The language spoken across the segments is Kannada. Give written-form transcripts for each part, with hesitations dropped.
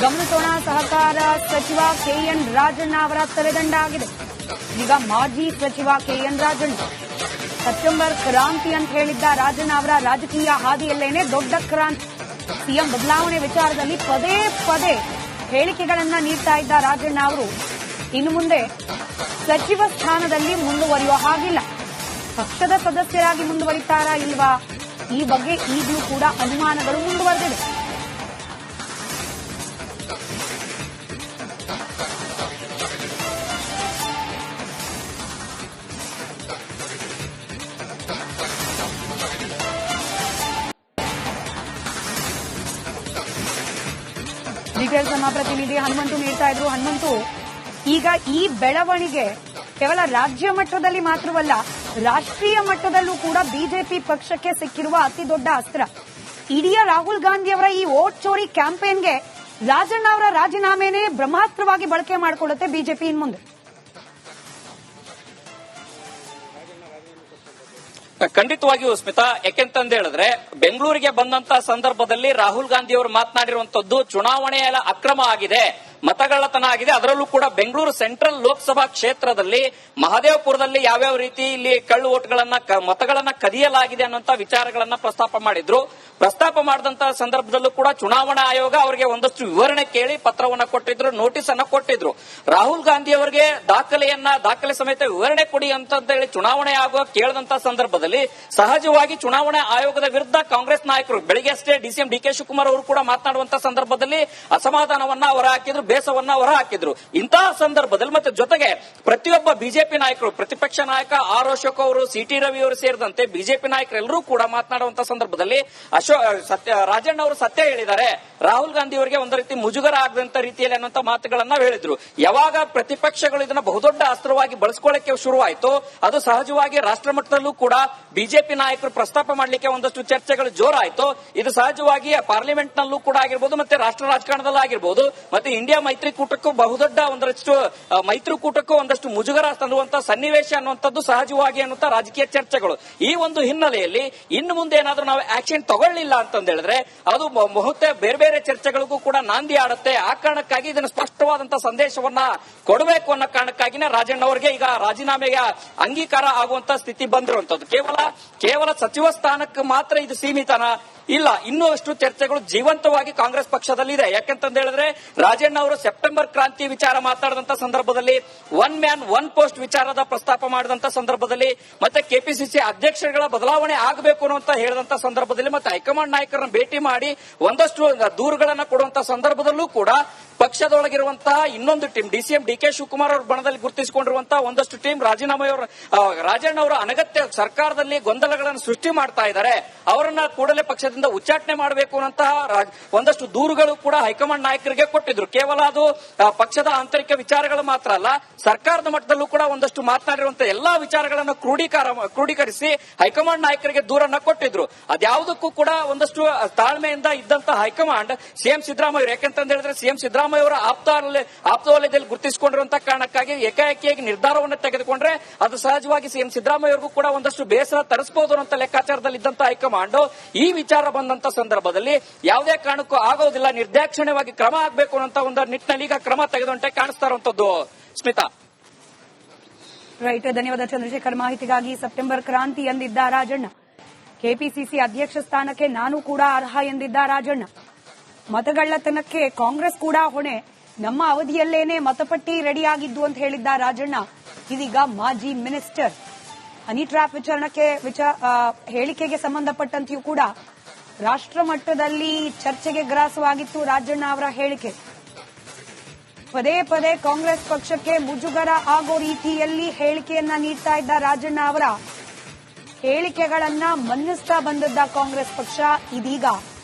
ಗಮನಿಸೋಣ. ಸಹಕಾರ ಸಚಿವ ಕೆಎನ್ ರಾಜಣ್ಣ ಅವರ ತಲೆದಂಡ ಆಗಿದೆ. ಈಗ ಮಾಜಿ ಸಚಿವ ಕೆಎನ್ ರಾಜಣ್ಣ ಸೆಪ್ಟೆಂಬರ್ ಕ್ರಾಂತಿ ಅಂತ ಹೇಳಿದ್ದ ರಾಜಣ್ಣ ಅವರ ರಾಜಕೀಯ ಹಾದಿಯಲ್ಲೇನೆ ದೊಡ್ಡ ಕ್ರಾಂತಿ. ಸಿಎಂ ಬದಲಾವಣೆ ವಿಚಾರದಲ್ಲಿ ಪದೇ ಪದೇ ಹೇಳಿಕೆಗಳನ್ನ ನೀಡ್ತಾ ಇದ್ದ ರಾಜಣ್ಣ ಅವರು ಇನ್ನು ಮುಂದೆ ಸಚಿವ ಸ್ಥಾನದಲ್ಲಿ ಮುಂದುವರಿಯುವ ಹಾಗಿಲ್ಲ. ಪಕ್ಷದ ಸದಸ್ಯರಾಗಿ ಮುಂದುವರಿತಾರಾ ಇಲ್ವಾ, ಈ ಬಗ್ಗೆ ಈಗಲೂ ಕೂಡ ಅನುಮಾನಗಳು ಮುಂದುವರೆದಿದೆ. ಡೀಟೇಲ್ಸ್ ನಮ್ಮ ಪ್ರತಿನಿಧಿ ಹನುಮಂತು ನೀಡ್ತಾ ಇದ್ರು. ಹನುಮಂತು, ಈಗ ಈ ಬೆಳವಣಿಗೆ ಕೇವಲ ರಾಜ್ಯ ಮಟ್ಟದಲ್ಲಿ ಮಾತ್ರವಲ್ಲ, ರಾಷ್ಟ್ರೀಯ ಮಟ್ಟದಲ್ಲೂ ಕೂಡ ಬಿಜೆಪಿ ಪಕ್ಷಕ್ಕೆ ಸಿಕ್ಕಿರುವ ಅತಿ ದೊಡ್ಡ ಅಸ್ತ್ರ. ಇಡೀ ರಾಹುಲ್ ಗಾಂಧಿ ಅವರ ಈ ವೋಟ್ ಚೋರಿ ಕ್ಯಾಂಪೇನ್ಗೆ ರಾಜಣ್ಣ ಅವರ ರಾಜೀನಾಮೆನೇ ಬ್ರಹ್ಮಾಸ್ತ್ರವಾಗಿ ಬಳಕೆ ಮಾಡಿಕೊಳ್ಳುತ್ತೆ ಬಿಜೆಪಿ ಇನ್ನು ಮುಂದೆ. ಖಂಡಿತವಾಗಿಯೂ ಸ್ಮಿತಾ, ಯಾಕೆಂತಂದು ಹೇಳಿದ್ರೆ ಬೆಂಗಳೂರಿಗೆ ಬಂದಂತ ಸಂದರ್ಭದಲ್ಲಿ ರಾಹುಲ್ ಗಾಂಧಿ ಅವರು ಮಾತನಾಡಿರುವಂತದ್ದು ಚುನಾವಣೆಯ ಅಕ್ರಮ ಆಗಿದೆ, ಮತಗಳ್ಳತನ ಆಗಿದೆ. ಅದರಲ್ಲೂ ಕೂಡ ಬೆಂಗಳೂರು ಸೆಂಟ್ರಲ್ ಲೋಕಸಭಾ ಕ್ಷೇತ್ರದಲ್ಲಿ ಮಹದೇವಪುರದಲ್ಲಿ ಯಾವ್ಯಾವ ರೀತಿ ಇಲ್ಲಿ ಕಳ್ಳು ಮತಗಳನ್ನ ಕದಿಯಲಾಗಿದೆ ಅನ್ನುವಂತ ವಿಚಾರಗಳನ್ನ ಪ್ರಸ್ತಾಪ ಮಾಡಿದ್ರು. ಪ್ರಸ್ತಾಪ ಮಾಡಿದಂತಹ ಸಂದರ್ಭದಲ್ಲೂ ಕೂಡ ಚುನಾವಣಾ ಆಯೋಗ ಅವರಿಗೆ ಒಂದಷ್ಟು ವಿವರಣೆ ಕೇಳಿ ಪತ್ರವನ್ನ ಕೊಟ್ಟಿದ್ರು, ನೋಟಿಸ್ ಅನ್ನ ಕೊಟ್ಟಿದ್ರು. ರಾಹುಲ್ ಗಾಂಧಿ ಅವರಿಗೆ ದಾಖಲೆ ಸಮೇತ ವಿವರಣೆ ಕೊಡಿ ಅಂತ ಹೇಳಿ ಚುನಾವಣೆ ಆಯೋಗ ಕೇಳಿದಂತ ಸಂದರ್ಭದಲ್ಲಿ ಸಹಜವಾಗಿ ಚುನಾವಣಾ ಆಯೋಗದ ವಿರುದ್ಧ ಕಾಂಗ್ರೆಸ್ ನಾಯಕರು ಬೆಳಿಗ್ಗೆ ಅಷ್ಟೇ ಡಿಸಿಎಂ ಡಿಕೆ ಶಿವಕುಮಾರ್ ಅವರು ಕೂಡ ಮಾತನಾಡುವಂತಹ ಸಂದರ್ಭದಲ್ಲಿ ಅಸಮಾಧಾನವನ್ನ ಹೊರಹಾಕಿದ್ರು, ಬೇಸವನ್ನ ಹೊರಹಾಕಿದ್ರು. ಇಂತಹ ಸಂದರ್ಭದಲ್ಲಿ ಮತ್ತೆ ಜೊತೆಗೆ ಪ್ರತಿಯೊಬ್ಬ ಬಿಜೆಪಿ ನಾಯಕರು, ಪ್ರತಿಪಕ್ಷ ನಾಯಕ ಆರ್ ಅಶೋಕ್ ಅವರು, ಸಿಟಿ ರವಿ ಅವರು ಸೇರಿದಂತೆ ಬಿಜೆಪಿ ನಾಯಕರೆಲ್ಲರೂ ಕೂಡ ಮಾತನಾಡುವಂತಹ ಸಂದರ್ಭದಲ್ಲಿ ರಾಜಣ್ಣ ಅವರು ಸತ್ಯ ಹೇಳಿದ್ದಾರೆ. ರಾಹುಲ್ ಗಾಂಧಿ ಅವರಿಗೆ ಒಂದು ರೀತಿ ಮುಜುಗರ ಆಗದಂತ ರೀತಿಯಲ್ಲಿ ಅನ್ನುವಂತ ಮಾತುಗಳನ್ನ ಹೇಳಿದ್ರು. ಯಾವಾಗ ಪ್ರತಿಪಕ್ಷಗಳು ಇದನ್ನ ಬಹುದೊಡ್ಡ ಅಸ್ತ್ರವಾಗಿ ಬಳಸಿಕೊಳ್ಳಕ್ಕೆ ಶುರುವಾಯಿತು, ಅದು ಸಹಜವಾಗಿ ರಾಷ್ಟ್ರ ಮಟ್ಟದಲ್ಲೂ ಕೂಡ ಬಿಜೆಪಿ ನಾಯಕರು ಪ್ರಸ್ತಾಪ ಮಾಡಲಿಕ್ಕೆ ಒಂದಷ್ಟು ಚರ್ಚೆಗಳು ಜೋರಾಯಿತು. ಇದು ಸಹಜವಾಗಿ ಪಾರ್ಲಿಮೆಂಟ್ ನಲ್ಲೂ ಕೂಡ ಆಗಿರಬಹುದು, ಮತ್ತೆ ರಾಷ್ಟ್ರ ರಾಜಕಾರಣದಲ್ಲೂ ಆಗಿರಬಹುದು, ಮತ್ತೆ ಇಂಡಿಯಾ ಮೈತ್ರಿಕೂಟಕ್ಕೂ ಬಹುದೊಡ್ಡ ಮೈತ್ರಿಕೂಟಕ್ಕೂ ಒಂದಷ್ಟು ಮುಜುಗರ ತನ್ನುವಂತ ಸನ್ನಿವೇಶ ಅನ್ನುವಂಥದ್ದು ಸಹಜವಾಗಿ ಅನ್ನುವಂತ ರಾಜಕೀಯ ಚರ್ಚೆಗಳು. ಈ ಒಂದು ಹಿನ್ನೆಲೆಯಲ್ಲಿ ಇನ್ನು ಮುಂದೆ ಏನಾದ್ರೂ ನಾವು ಆಕ್ಷನ್ ತಗೊಳ್ಳಿಲ್ಲ ಅಂತಂದ ಹೇಳಿದ್ರೆ ಅದು ಬಹುತೇಕ ಬೇರೆ ಬೇರೆ ಚರ್ಚೆಗಳಿಗೂ ಕೂಡ ನಾಂದಿ ಆಡುತ್ತೆ. ಆ ಕಾರಣಕ್ಕಾಗಿ ಇದನ್ನು ಸ್ಪಷ್ಟವಾದಂತಹ ಸಂದೇಶವನ್ನ ಕೊಡಬೇಕು ಅನ್ನೋ ಕಾರಣಕ್ಕಾಗಿನೇ ರಾಜಣ್ಣ ಅವರಿಗೆ ಈಗ ರಾಜೀನಾಮೆಗೆ ಅಂಗೀಕಾರ ಆಗುವಂತ ಸ್ಥಿತಿ ಬಂದಿರುವಂತದ್ದು. ಕೇವಲ ಸಚಿವ ಸ್ಥಾನಕ್ಕೆ ಮಾತ್ರ ಇದು ಸೀಮಿತನ ಇಲ್ಲ, ಇನ್ನೂ ಅಷ್ಟು ಚರ್ಚೆಗಳು ಜೀವಂತವಾಗಿ ಕಾಂಗ್ರೆಸ್ ಪಕ್ಷದಲ್ಲಿ ಇದೆ. ಯಾಕೆಂತಂದ ಹೇಳಿದ್ರೆ ರಾಜಣ್ಣ ಅವರು ಸೆಪ್ಟೆಂಬರ್ ಕ್ರಾಂತಿ ವಿಚಾರ ಮಾತಾಡಿದಂತ ಸಂದರ್ಭದಲ್ಲಿ, ಒನ್ ಮ್ಯಾನ್ ಒನ್ ಪೋಸ್ಟ್ ವಿಚಾರದ ಪ್ರಸ್ತಾಪ ಮಾಡಿದಂತ ಸಂದರ್ಭದಲ್ಲಿ, ಮತ್ತೆ ಕೆಪಿಸಿಸಿ ಅಧ್ಯಕ್ಷಗಳ ಬದಲಾವಣೆ ಆಗಬೇಕು ಅನ್ನುವಂತ ಹೇಳಿದಂತ ಸಂದರ್ಭದಲ್ಲಿ, ಮತ್ತೆ ಹೈಕಮಾಂಡ್ ನಾಯಕರನ್ನ ಭೇಟಿ ಮಾಡಿ ಒಂದಷ್ಟು ದೂರುಗಳನ್ನ ಕೊಡುವಂತ ಸಂದರ್ಭದಲ್ಲೂ ಕೂಡ ಪಕ್ಷದೊಳಗಿರುವಂತಹ ಇನ್ನೊಂದು ಟೀಮ್ ಡಿಸಿಎಂ ಡಿಕೆ ಶಿವಕುಮಾರ್ ಅವರ ಬಣದಲ್ಲಿ ಗುರುತಿಸಿಕೊಂಡಿರುವಂತಹ ಒಂದಷ್ಟು ಟೀಮ್ ರಾಜಣ್ಣ ಅವರು ಅನಗತ್ಯ ಸರ್ಕಾರದಲ್ಲಿ ಗೊಂದಲಗಳನ್ನು ಸೃಷ್ಟಿ ಮಾಡ್ತಾ ಇದ್ದಾರೆ, ಅವರನ್ನ ಕೂಡಲೇ ಪಕ್ಷದಿಂದ ಉಚ್ಚಾಟನೆ ಮಾಡಬೇಕು ಅನ್ನಂತಹ ಒಂದಷ್ಟು ದೂರುಗಳು ಕೂಡ ಹೈಕಮಾಂಡ್ ನಾಯಕರಿಗೆ ಕೊಟ್ಟಿದ್ರು. ಕೇವಲ ಅದು ಪಕ್ಷದ ಆಂತರಿಕ ವಿಚಾರಗಳು ಮಾತ್ರ ಅಲ್ಲ, ಸರ್ಕಾರದ ಮಟ್ಟದಲ್ಲೂ ಕೂಡ ಒಂದಷ್ಟು ಮಾತನಾಡಿರುವಂತಹ ಎಲ್ಲಾ ವಿಚಾರಗಳನ್ನು ಕ್ರೋಢೀಕರಿಸಿ ಹೈಕಮಾಂಡ್ ನಾಯಕರಿಗೆ ದೂರನ್ನ ಕೊಟ್ಟಿದ್ರು. ಅದ್ಯಾವುದಕ್ಕೂ ಕೂಡ ಒಂದಷ್ಟು ತಾಳ್ಮೆಯಿಂದ ಇದ್ದಂತ ಹೈಕಮಾಂಡ್ ಸಿಎಂ ಸಿದ್ದರಾಮಯ್ಯ, ಯಾಕಂತಂದ ಹೇಳಿದ್ರೆ ಸಿಎಂ ಸಿದ್ದರಾಮಯ್ಯ ಅವರ ಆಪ್ತ ವಲಯದಲ್ಲಿ ಗುರುತಿಸಿಕೊಂಡಿರುವಂತಹ ಕಾರಣಕ್ಕಾಗಿ ಏಕಾಏಕಿಯಾಗಿ ನಿರ್ಧಾರವನ್ನು ತೆಗೆದುಕೊಂಡ್ರೆ ಅದು ಸಹಜವಾಗಿ ಸಿಎಂ ಸಿದ್ದರಾಮಯ್ಯ ಅವರಿಗೂ ಕೂಡ ಒಂದಷ್ಟು ಬೇಸರ ತರಿಸಬಹುದು ಅನ್ನೋ ಲೆಕ್ಕಾಚಾರದಲ್ಲಿ ಇದ್ದಂತ ಹೈಕಮಾಂಡ್ ಈ ವಿಚಾರ ಬಂದಂತ ಸಂದರ್ಭದಲ್ಲಿ ಯಾವುದೇ ಕಾರಣಕ್ಕೂ ಆಗೋದಿಲ್ಲ, ನಿರ್ದಾಕ್ಷಿಣ್ಯವಾಗಿ ಕ್ರಮ ಆಗಬೇಕು ಅನ್ನೋ ಒಂದು ನಿಟ್ಟಿನಲ್ಲಿ ಈಗ ಕ್ರಮ ತೆಗೆದುಕೊಂಡೆ ಕಾಣಿಸ್ತಾ ಇರುವಂತದ್ದು. ಸ್ಮಿತಾ, ರೈಟ್, ಧನ್ಯವಾದ ಚಂದ್ರಶೇಖರ್ ಮಾಹಿತಿಗಾಗಿ. ಸೆಪ್ಟೆಂಬರ್ ಕ್ರಾಂತಿ ಎಂದಿದ್ದ ರಾಜಣ್ಣ, ಕೆಪಿಸಿಸಿ ಅಧ್ಯಕ್ಷ ಸ್ಥಾನಕ್ಕೆ ನಾನು ಕೂಡ ಅರ್ಹ ಎಂದಿದ್ದ ರಾಜಣ್ಣ, ಮತಗಳ್ಳತನಕ್ಕೆ ಕಾಂಗ್ರೆಸ್ ಕೂಡ ಹೊಣೆ, ನಮ್ಮ ಅವಧಿಯಲ್ಲೇನೆ ಮತಪಟ್ಟಿ ರೆಡಿಯಾಗಿದ್ದು ಅಂತ ಹೇಳಿದ್ದ ರಾಜಣ್ಣ ಇದೀಗ ಮಾಜಿ ಮಿನಿಸ್ಟರ್. ಹನಿ ಟ್ರ್ಯಾಪ್ ಹೇಳಿಕೆಗೆ ಸಂಬಂಧಪಟ್ಟಂತೆಯೂ ಕೂಡ ರಾಷ್ಟ್ರ ಮಟ್ಟದಲ್ಲಿ ಚರ್ಚೆಗೆ ಗ್ರಾಸವಾಗಿತ್ತು ರಾಜಣ್ಣ ಅವರ ಹೇಳಿಕೆ. ಪದೇ ಪದೇ ಕಾಂಗ್ರೆಸ್ ಪಕ್ಷಕ್ಕೆ ಮುಜುಗರ ಆಗೋ ರೀತಿಯಲ್ಲಿ ಹೇಳಿಕೆಯನ್ನ ನೀಡ್ತಾ ಇದ್ದ ರಾಜಣ್ಣ ಅವರ ಹೇಳಿಕೆಗಳನ್ನ ಮನ್ನಿಸ್ತಾ ಬಂದದ್ದ ಕಾಂಗ್ರೆಸ್ ಪಕ್ಷ ಇದೀಗ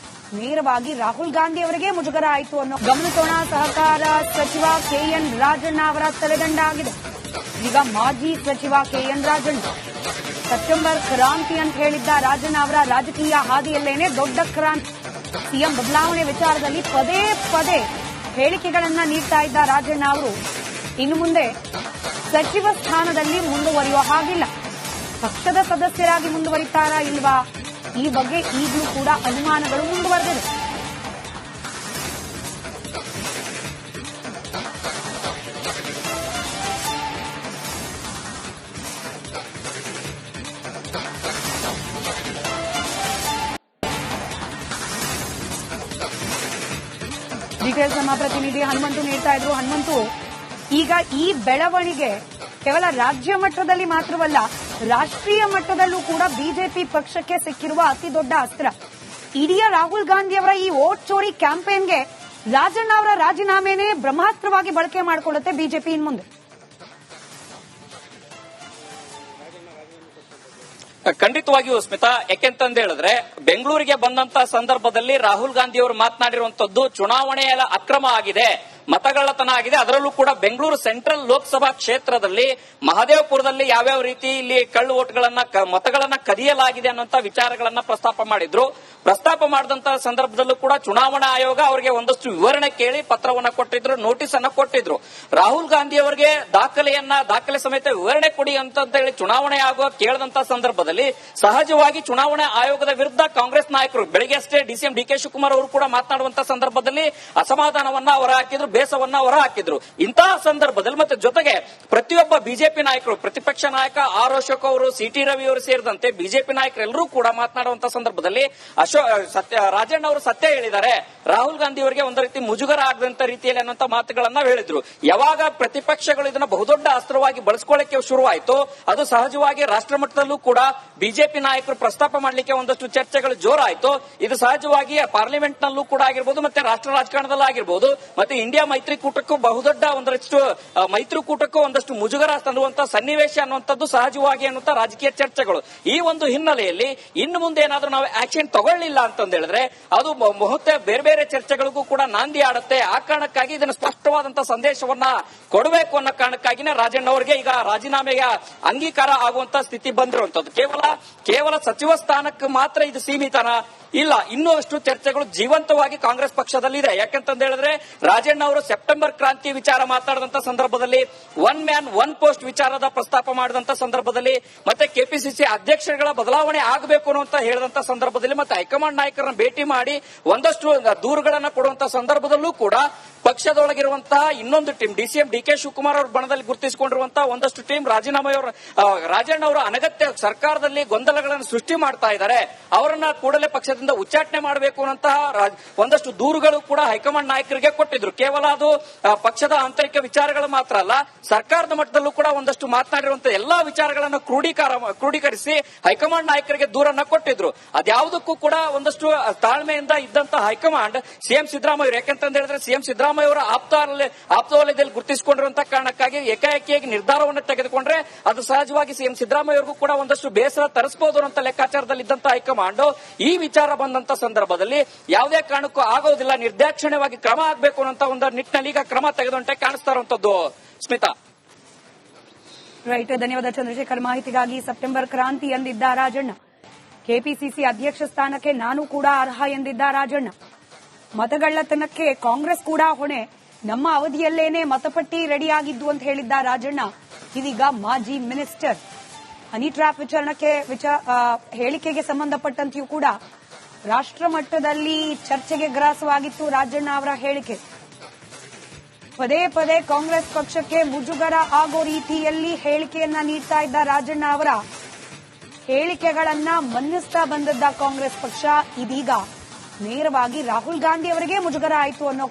ನೇರವಾಗಿ ರಾಹುಲ್ ಗಾಂಧಿ ಅವರಿಗೆ ಮುಜುಗರ ಆಯಿತು ಅನ್ನೋ. ಗಮನಿಸೋಣ. ಸಹಕಾರ ಸಚಿವ ಕೆಎನ್ ರಾಜಣ್ಣ ಅವರ ತಲೆದಂಡ ಆಗಿದೆ. ಈಗ ಮಾಜಿ ಸಚಿವ ಕೆಎನ್ ರಾಜಣ್ಣ ಸೆಪ್ಟೆಂಬರ್ ಕ್ರಾಂತಿ ಅಂತ ಹೇಳಿದ್ದ ರಾಜಣ್ಣ ಅವರ ರಾಜಕೀಯ ಹಾದಿಯಲ್ಲೇನೆ ದೊಡ್ಡ ಕ್ರಾಂತಿ. ಸಿಎಂ ಬದಲಾವಣೆ ವಿಚಾರದಲ್ಲಿ ಪದೇ ಪದೇ ಹೇಳಿಕೆಗಳನ್ನ ನೀಡ್ತಾ ಇದ್ದ ರಾಜಣ್ಣ ಅವರು ಇನ್ನು ಮುಂದೆ ಸಚಿವ ಸ್ಥಾನದಲ್ಲಿ ಮುಂದುವರಿಯುವ ಹಾಗಿಲ್ಲ. ಪಕ್ಷದ ಸದಸ್ಯರಾಗಿ ಮುಂದುವರಿತಾರಾ ಇಲ್ವಾ, ಈ ಬಗ್ಗೆ ಈಗಲೂ ಕೂಡ ಅನುಮಾನಗಳು ಮುಂದುವರೆದಿದೆ. ಡೀಟೇಲ್ಸ್ ನಮ್ಮ ಪ್ರತಿನಿಧಿ ಹನುಮಂತು ನೀಡ್ತಾ ಇದ್ರು. ಹನುಮಂತು, ಈಗ ಈ ಬೆಳವಣಿಗೆ ಕೇವಲ ರಾಜ್ಯ ಮಟ್ಟದಲ್ಲಿ ಮಾತ್ರವಲ್ಲ, ರಾಷ್ಟ್ರೀಯ ಮಟ್ಟದಲ್ಲೂ ಕೂಡ ಬಿಜೆಪಿ ಪಕ್ಷಕ್ಕೆ ಸಿಕ್ಕಿರುವ ಅತಿ ದೊಡ್ಡ ಅಸ್ತ್ರ. ಇಡೀ ರಾಹುಲ್ ಗಾಂಧಿ ಅವರ ಈ ವೋಟ್ ಚೋರಿ ಕ್ಯಾಂಪೇನ್ಗೆ ರಾಜಣ್ಣ ಅವರ ರಾಜೀನಾಮೆನೇ ಬ್ರಹ್ಮಾಸ್ತ್ರವಾಗಿ ಬಳಕೆ ಮಾಡಿಕೊಳ್ಳುತ್ತೆ ಬಿಜೆಪಿ ಇನ್ ಮುಂದೆ. ಖಂಡಿತವಾಗಿಯೂ ಸ್ಮಿತಾ, ಯಾಕೆಂತಂದ ಹೇಳಿದ್ರೆ ಬೆಂಗಳೂರಿಗೆ ಬಂದಂತ ಸಂದರ್ಭದಲ್ಲಿ ರಾಹುಲ್ ಗಾಂಧಿ ಅವರು ಮಾತನಾಡಿರುವಂತದ್ದು ಚುನಾವಣೆಯ ಅಕ್ರಮ ಆಗಿದೆ, ಮತಗಳ್ಳತನ ಆಗಿದೆ. ಅದರಲ್ಲೂ ಕೂಡ ಬೆಂಗಳೂರು ಸೆಂಟ್ರಲ್ ಲೋಕಸಭಾ ಕ್ಷೇತ್ರದಲ್ಲಿ ಮಹದೇವಪುರದಲ್ಲಿ ಯಾವ್ಯಾವ ರೀತಿ ಇಲ್ಲಿ ಕಳ್ಳು ಓಟ್ಗಳನ್ನ ಮತಗಳನ್ನ ಕದಿಯಲಾಗಿದೆ ಅನ್ನುವಂತ ವಿಚಾರಗಳನ್ನ ಪ್ರಸ್ತಾಪ ಮಾಡಿದ್ರು. ಪ್ರಸ್ತಾಪ ಮಾಡಿದಂತಹ ಸಂದರ್ಭದಲ್ಲೂ ಕೂಡ ಚುನಾವಣಾ ಆಯೋಗ ಅವರಿಗೆ ಒಂದಷ್ಟು ವಿವರಣೆ ಕೇಳಿ ಪತ್ರವನ್ನ ಕೊಟ್ಟಿದ್ರು, ನೋಟಿಸ್ ಅನ್ನ ಕೊಟ್ಟಿದ್ರು. ರಾಹುಲ್ ಗಾಂಧಿ ಅವರಿಗೆ ದಾಖಲೆ ಸಮೇತ ವಿವರಣೆ ಕೊಡಿ ಅಂತ ಹೇಳಿ ಚುನಾವಣೆ ಆಯೋಗ ಕೇಳದಂತ ಸಂದರ್ಭದಲ್ಲಿ ಸಹಜವಾಗಿ ಚುನಾವಣಾ ಆಯೋಗದ ವಿರುದ್ಧ ಕಾಂಗ್ರೆಸ್ ನಾಯಕರು ಬೆಳಗ್ಗೆ ಅಷ್ಟೇ ಡಿಸಿಎಂ ಡಿಕೆ ಶಿವಕುಮಾರ್ ಅವರು ಕೂಡ ಮಾತನಾಡುವಂತಹ ಸಂದರ್ಭದಲ್ಲಿ ಅಸಮಾಧಾನವನ್ನ ಹೊರಹಾಕಿದ್ರು, ಬೇಸವನ್ನ ಹೊರಹಾಕಿದ್ರು. ಇಂತಹ ಸಂದರ್ಭದಲ್ಲಿ ಮತ್ತೆ ಜೊತೆಗೆ ಪ್ರತಿಯೊಬ್ಬ ಬಿಜೆಪಿ ನಾಯಕರು, ಪ್ರತಿಪಕ್ಷ ನಾಯಕ ಆರ್ ಅಶೋಕ್ ಅವರು, ಸಿಟಿ ರವಿ ಅವರು ಸೇರಿದಂತೆ ಬಿಜೆಪಿ ನಾಯಕರೆಲ್ಲರೂ ಕೂಡ ಮಾತನಾಡುವಂತಹ ಸಂದರ್ಭದಲ್ಲಿ ರಾಜಣ್ಣ ಅವರು ಸತ್ಯ ಹೇಳಿದ್ದಾರೆ. ರಾಹುಲ್ ಗಾಂಧಿ ಅವರಿಗೆ ಒಂದು ರೀತಿ ಮುಜುಗರ ಆಗದಂತ ರೀತಿಯಲ್ಲಿ ಅನ್ನುವಂತ ಮಾತುಗಳನ್ನ ಹೇಳಿದ್ರು. ಯಾವಾಗ ಪ್ರತಿಪಕ್ಷಗಳು ಇದನ್ನ ಬಹುದೊಡ್ಡ ಅಸ್ತ್ರವಾಗಿ ಬಳಸಿಕೊಳ್ಳಕ್ಕೆ ಶುರುವಾಯಿತು, ಅದು ಸಹಜವಾಗಿ ರಾಷ್ಟ್ರ ಮಟ್ಟದಲ್ಲೂ ಕೂಡ ಬಿಜೆಪಿ ನಾಯಕರು ಪ್ರಸ್ತಾಪ ಮಾಡಲಿಕ್ಕೆ ಒಂದಷ್ಟು ಚರ್ಚೆಗಳು ಜೋರಾಯಿತು. ಇದು ಸಹಜವಾಗಿ ಪಾರ್ಲಿಮೆಂಟ್ ನಲ್ಲೂ ಕೂಡ ಆಗಿರಬಹುದು, ಮತ್ತೆ ರಾಷ್ಟ್ರ ರಾಜಕಾರಣದಲ್ಲೂ ಆಗಿರಬಹುದು, ಮತ್ತೆ ಇಂಡಿಯಾ ಮೈತ್ರಿಕೂಟಕ್ಕೂ ಬಹುದೊಡ್ಡ ಮೈತ್ರಿಕೂಟಕ್ಕೂ ಒಂದಷ್ಟು ಮುಜುಗರ ತನ್ನುವಂತ ಸನ್ನಿವೇಶ ಅನ್ನುವಂಥದ್ದು ಸಹಜವಾಗಿ ಅನ್ನುವಂತ ರಾಜಕೀಯ ಚರ್ಚೆಗಳು. ಈ ಒಂದು ಹಿನ್ನೆಲೆಯಲ್ಲಿ ಇನ್ನು ಮುಂದೆ ಏನಾದ್ರೂ ನಾವು ಆಕ್ಷನ್ ತಗೊಳ್ಳಿಲ್ಲ ಅಂತಂದ ಹೇಳಿದ್ರೆ ಅದು ಬಹುತೇಕ ಬೇರೆ ಬೇರೆ ಚರ್ಚೆಗಳಿಗೂ ಕೂಡ ನಾಂದಿ ಆಡುತ್ತೆ. ಆ ಕಾರಣಕ್ಕಾಗಿ ಇದನ್ನು ಸ್ಪಷ್ಟವಾದಂತಹ ಸಂದೇಶವನ್ನ ಕೊಡಬೇಕು ಅನ್ನೋ ಕಾರಣಕ್ಕಾಗಿನೇ ರಾಜಣ್ಣ ಅವರಿಗೆ ಈಗ ರಾಜೀನಾಮೆಗೆ ಅಂಗೀಕಾರ ಆಗುವಂತ ಸ್ಥಿತಿ ಬಂದಿರುವಂತದ್ದು. ಕೇವಲ ಸಚಿವ ಸ್ಥಾನಕ್ಕೆ ಮಾತ್ರ ಇದು ಸೀಮಿತನ? ಇಲ್ಲ, ಇನ್ನೂ ಅಷ್ಟು ಚರ್ಚೆಗಳು ಜೀವಂತವಾಗಿ ಕಾಂಗ್ರೆಸ್ ಪಕ್ಷದಲ್ಲಿದೆ. ಯಾಕಂತಂದ ಹೇಳಿದ್ರೆ ರಾಜಣ್ಣ ಅವರು ಸೆಪ್ಟೆಂಬರ್ ಕ್ರಾಂತಿ ವಿಚಾರ ಮಾತನಾಡಿದಂತ ಸಂದರ್ಭದಲ್ಲಿ, ಒನ್ ಮ್ಯಾನ್ ಒನ್ ಪೋಸ್ಟ್ ವಿಚಾರದ ಪ್ರಸ್ತಾಪ ಮಾಡಿದಂತ ಸಂದರ್ಭದಲ್ಲಿ, ಮತ್ತೆ ಕೆಪಿಸಿಸಿ ಅಧ್ಯಕ್ಷಗಳ ಬದಲಾವಣೆ ಆಗಬೇಕು ಅಂತ ಹೇಳಿದಂತ ಸಂದರ್ಭದಲ್ಲಿ, ಮತ್ತೆ ಹೈಕಮಾಂಡ್ ನಾಯಕರನ್ನ ಭೇಟಿ ಮಾಡಿ ಒಂದಷ್ಟು ದೂರುಗಳನ್ನ ಕೊಡುವಂತ ಸಂದರ್ಭದಲ್ಲೂ ಕೂಡ ಪಕ್ಷದೊಳಗಿರುವಂತಹ ಇನ್ನೊಂದು ಟೀಮ್ ಡಿಸಿಎಂ ಡಿಕೆ ಶಿವಕುಮಾರ್ ಅವರ ಬಣದಲ್ಲಿ ಗುರುತಿಸಿಕೊಂಡಿರುವಂತಹ ಒಂದಷ್ಟು ಟೀಮ್ ರಾಜಣ್ಣ ಅವರು ಅನಗತ್ಯ ಸರ್ಕಾರದಲ್ಲಿ ಗೊಂದಲಗಳನ್ನು ಸೃಷ್ಟಿ ಮಾಡ್ತಾ ಇದ್ದಾರೆ, ಅವರನ್ನ ಕೂಡಲೇ ಪಕ್ಷದಿಂದ ಉಚ್ಚಾಟನೆ ಮಾಡಬೇಕು ಅನ್ನಂತಹ ಒಂದಷ್ಟು ದೂರುಗಳು ಕೂಡ ಹೈಕಮಾಂಡ್ ನಾಯಕರಿಗೆ ಕೊಟ್ಟಿದ್ರು. ಕೇವಲ ಅದು ಪಕ್ಷದ ಆಂತರಿಕ ವಿಚಾರಗಳು ಮಾತ್ರ ಅಲ್ಲ, ಸರ್ಕಾರದ ಮಟ್ಟದಲ್ಲೂ ಕೂಡ ಒಂದಷ್ಟು ಮಾತನಾಡಿರುವಂತಹ ಎಲ್ಲಾ ವಿಚಾರಗಳನ್ನು ಕ್ರೋಢೀಕರಿಸಿ ಹೈಕಮಾಂಡ್ ನಾಯಕರಿಗೆ ದೂರನ್ನ ಕೊಟ್ಟಿದ್ರು. ಅದ್ಯಾವುದಕ್ಕೂ ಕೂಡ ಒಂದಷ್ಟು ತಾಳ್ಮೆಯಿಂದ ಇದ್ದಂತಹ ಹೈಕಮಾಂಡ್ ಸಿಎಂ ಸಿದ್ದರಾಮಯ್ಯ, ಯಾಕಂತಂದ ಹೇಳಿದ್ರೆ ಸಿಎಂ ಸಿದ್ದರಾಮಯ್ಯ ಅವರ ಆಪ್ತ ವಲಯದಲ್ಲಿ ಗುರುತಿಸಿಕೊಂಡಿರುವಂತಹ ಕಾರಣಕ್ಕಾಗಿ ಏಕಾಏಕಿಯಾಗಿ ನಿರ್ಧಾರವನ್ನು ತೆಗೆದುಕೊಂಡ್ರೆ ಅದು ಸಹಜವಾಗಿ ಸಿಎಂ ಸಿದ್ದರಾಮಯ್ಯ ಅವರಿಗೂ ಕೂಡ ಒಂದಷ್ಟು ಬೇಸರ ತರಿಸಬಹುದು ಅಂತ ಲೆಕ್ಕಾಚಾರದಲ್ಲಿ ಇದ್ದಂತಹ ಹೈಕಮಾಂಡ್ ಈ ವಿಚಾರ ಬಂದಂತ ಸಂದರ್ಭದಲ್ಲಿ ಯಾವುದೇ ಕಾರಣಕ್ಕೂ ಆಗೋದಿಲ್ಲ, ನಿರ್ದಾಕ್ಷಿಣ್ಯವಾಗಿ ಕ್ರಮ ಆಗಬೇಕು ಅನ್ನೋ ಒಂದು ನಿಟ್ಟಿನಲ್ಲಿ ಈಗ ಕ್ರಮ ತೆಗೆದುಕೊಂಡೆ ಕಾಣಿಸ್ತಾ ಇರುವಂತದ್ದು. ಸ್ಮಿತಾ. ರೈಟ್, ಧನ್ಯವಾದ ಚಂದ್ರಶೇಖರ್ ಮಾಹಿತಿಗಾಗಿ. ಸೆಪ್ಟೆಂಬರ್ ಕ್ರಾಂತಿ ಎಂದಿದ್ದ ರಾಜಣ್ಣ, ಕೆಪಿಸಿಸಿ ಅಧ್ಯಕ್ಷ ಸ್ಥಾನಕ್ಕೆ ನಾನು ಕೂಡ ಅರ್ಹ ಎಂದಿದ್ದ ರಾಜಣ್ಣ, ಮತಗಳ್ಳತನಕ್ಕೆ ಕಾಂಗ್ರೆಸ್ ಕೂಡ ಹೊಣೆ, ನಮ್ಮ ಅವಧಿಯಲ್ಲೇನೆ ಮತಪಟ್ಟಿ ರೆಡಿಯಾಗಿದ್ದು ಅಂತ ಹೇಳಿದ್ದ ರಾಜಣ್ಣ ಇದೀಗ ಮಾಜಿ ಮಿನಿಸ್ಟರ್. ಹನಿ ಟ್ರ್ಯಾಪ್ ಹೇಳಿಕೆಗೆ ಸಂಬಂಧಪಟ್ಟಂತೆಯೂ ಕೂಡ ರಾಷ್ಟ್ರ ಮಟ್ಟದಲ್ಲಿ ಚರ್ಚೆಗೆ ಗ್ರಾಸವಾಗಿತ್ತು ರಾಜಣ್ಣ ಅವರ ಹೇಳಿಕೆ. ಪದೇ ಪದೇ ಕಾಂಗ್ರೆಸ್ ಪಕ್ಷಕ್ಕೆ ಮುಜುಗರ ಆಗೋ ರೀತಿಯಲ್ಲಿ ಹೇಳಿಕೆಯನ್ನ ನೀಡ್ತಾ ಇದ್ದ ರಾಜಣ್ಣ ಅವರ ಹೇಳಿಕೆಗಳನ್ನ ಮನ್ನಿಸ್ತಾ ಬಂದದ್ದ ಕಾಂಗ್ರೆಸ್ ಪಕ್ಷ ಇದೀಗ ನೇರವಾಗಿ ರಾಹುಲ್ ಗಾಂಧಿ ಅವರಿಗೆ ಮುಜುಗರ ಆಯಿತು ಅನ್ನೋ